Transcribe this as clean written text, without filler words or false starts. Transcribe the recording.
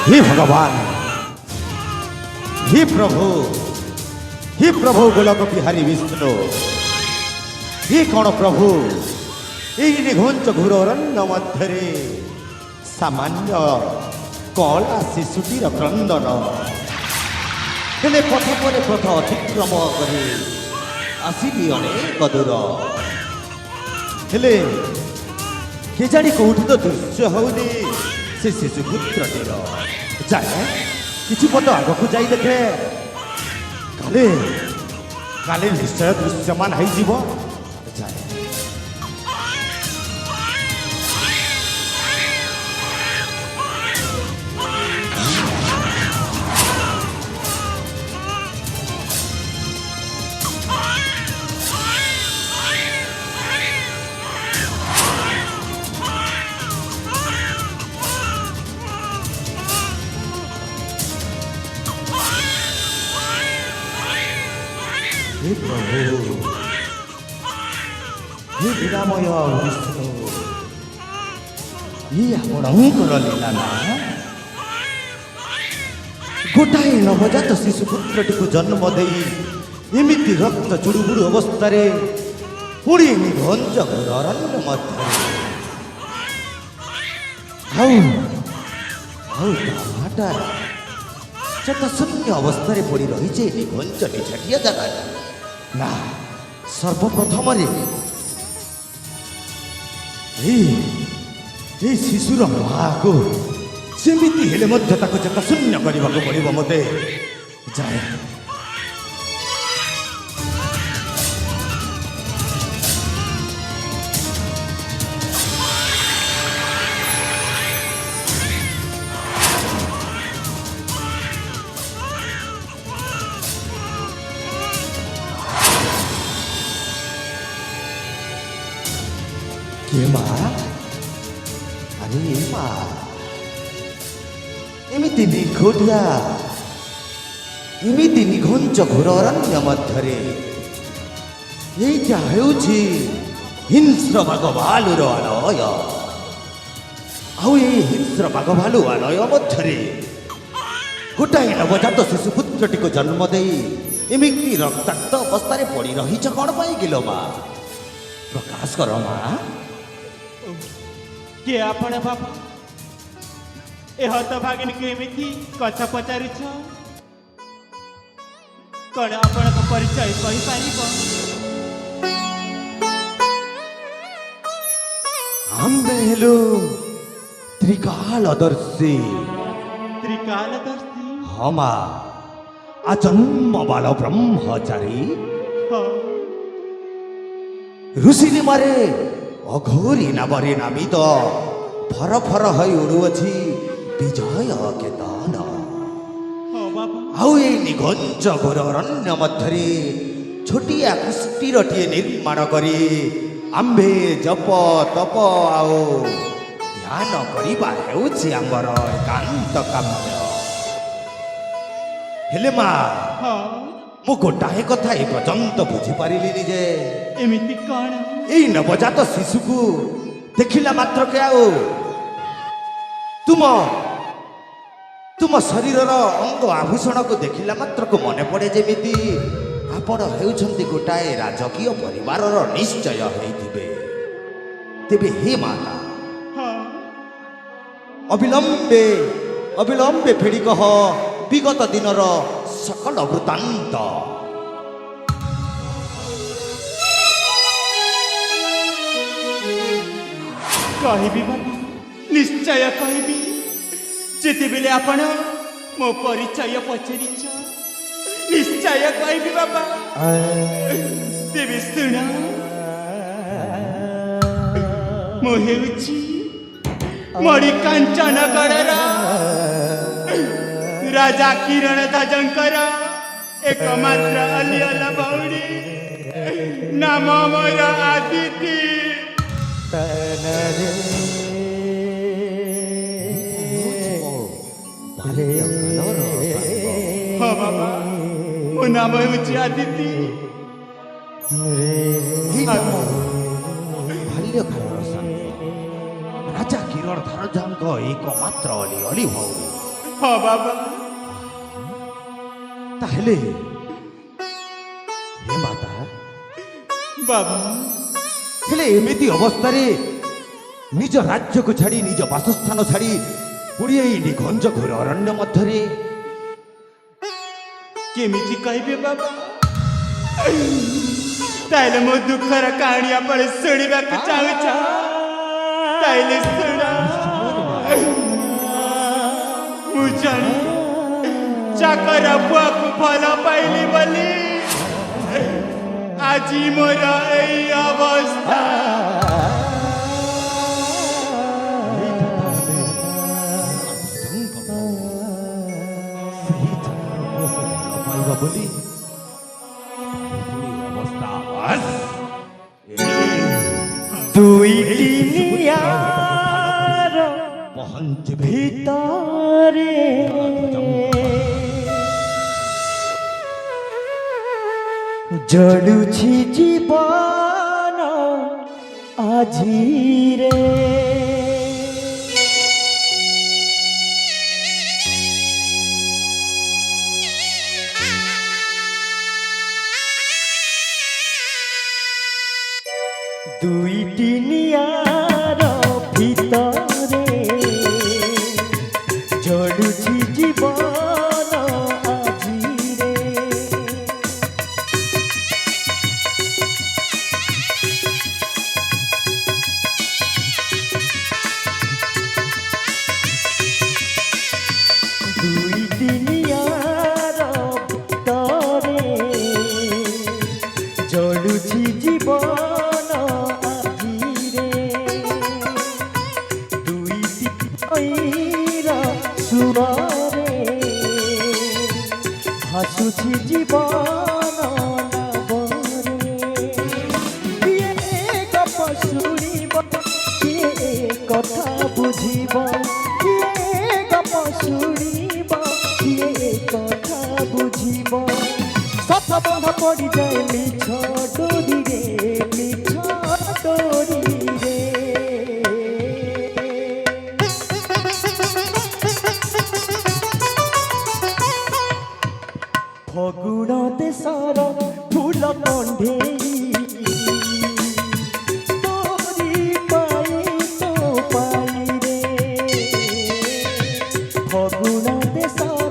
हे भगवान, हे प्रभु गोलक बिहारी विष्णु, हे कौन प्रभु यही निघुंच घोर अरण्य मध्य सामान्य कला शिशुटीर क्रंदन हेले पथ पर पथ अतिक्रम करे आसिली अनेक दूर हेले केजाणी कौटी तो दृश्य होनी से शिशुपुत्रटीर जाए किसी पद आग को जाई देखे काले काले निश्चय दृश्यमान हो जाए हे प्रभु, हे लीलामय विष्णु, ये आपणकर लीला ना गोटाए नवजात शिशुपुत्रटी को जन्म दे एमती रक्त चुड़ुबुड़ु अवस्था पुणी निघंज घोर अरण्य मध्य शून्य अवस्था पड़ी रही निघंज निछाटिया जगह ना सर्वप्रथम शिशुर माँ को सेमिति हेले मध्य ताको चेता शून्य करने को पड़ो मते जाए के माँ अरे माँ एमिति निखोटिया एमिति निघंच घोर अरण्य मध्य यहीटा हेउछि हिंस्र बाघ भालुर आलय आउ ए हिंस्र बाघ भालु आलय मध्य गोटाए नवजात शिशुपुत्रटी को जन्म दे एमिति रक्ताक्त अवस्था पड़ी रही कौन पाई गिलो माँ प्रकाश कर माँ के आपण बाबा ए हत भागिनी को एमिति कथा पचारुछ कौन आपण को परिचय कहि पारिब आम्बे हेलो त्रिकालदर्शी हमा आजन्म बाल ब्रह्मचारी ऋषि मारे अघोरी नामरे नामित फर फर हई उड़ुअछि विजय केतन आउ ए निघंच घोर अरण्य मध्य छोटिया कुष्ठीरटीए निर्माण करी आम्भे जप तप आउ ध्यान करिबा हेउछि आम्बर एकांत काम्य हेले मा मु गोटाए कथा ए पर्यंत बुझी पारिलिनि जे एमिति कौन एई नवजात शिशु को देखिला मात्र के आओ तुम शरीर अंग आभूषण को देखिला मात्र को मन पड़े जेमिति आपण हेउछंती गोटाए राजकीय परिवार निश्चय हेइथिबे तेबे हे माता अविलंबे फेड़ी कह विगत दिनर सकल वृत्तांत कहबी बाबा निश्चय कहबी जेते बेले आपण मो परिचय पचरिछ निश्चय कहबी बाबा तेबे सुना मो हेउछि मणि कांचन गणरा राजा किरण ध्वजंकर एकमात्र अलियल भौणी नाम मोर आदिति हाँ बाबा मो नाम हेउछि आदिति राजा किरण ध्वजंकर एकमात्र अलियल भौणी ହଁ ବାବା ତାହେଲେ ହେ ମାତା ବାବା ହେଲେ ଏମିତି ଅବସ୍ଥାରେ ନିଜ ରାଜ୍ୟକୁ ଛାଡ଼ି ନିଜ ବାସସ୍ଥାନ ଛାଡ଼ି ପୁଣି ଏଇ ନିଘଞ୍ଚ ଘୋର ଅରଣ୍ୟ ମଧ୍ୟରେ କେମିତି କହିବେ ବାବା ତାହେଲେ ମୋ ଦୁଃଖର କାହାଣୀ ଆପଣ ଶୁଣିବାକୁ ଚାହୁଁଛ ତାହେଲେ ଶୁଣ ମୁଁ ଜଣେ ଚାକର ପୁଅକୁ ଭଲ ପାଇଲି ବୋଲି ଆଜି ମୋର ଏଇ ଅବସ୍ଥା ବୋଲି ଅବସ୍ଥା ଦୁଇଟି ନିଆଁର ଭିତରେ ଜଳୁଛି ଜୀବନ ଆଜିରେ দুইটি নিয়ার ভিতরে জড়ুছি জীবন আজিরে দুইটি নিয়ার ভিতরে জড়ুছি জীবন সুরে ভাসুছি জীবন নবরে কিয়ে গপ শুনিব কিয়ে কথা বুঝিব কিয়ে গপ শুনিব কিয়ে কথা বুঝিব সত বন্ধ পড়ি যায় মিছ ডোরিরে মিছ ডোরিরে ফগুণ দেশর ফুল কণ্ঢেই তোরি পাই তো পাই রে ফগুণ দেশর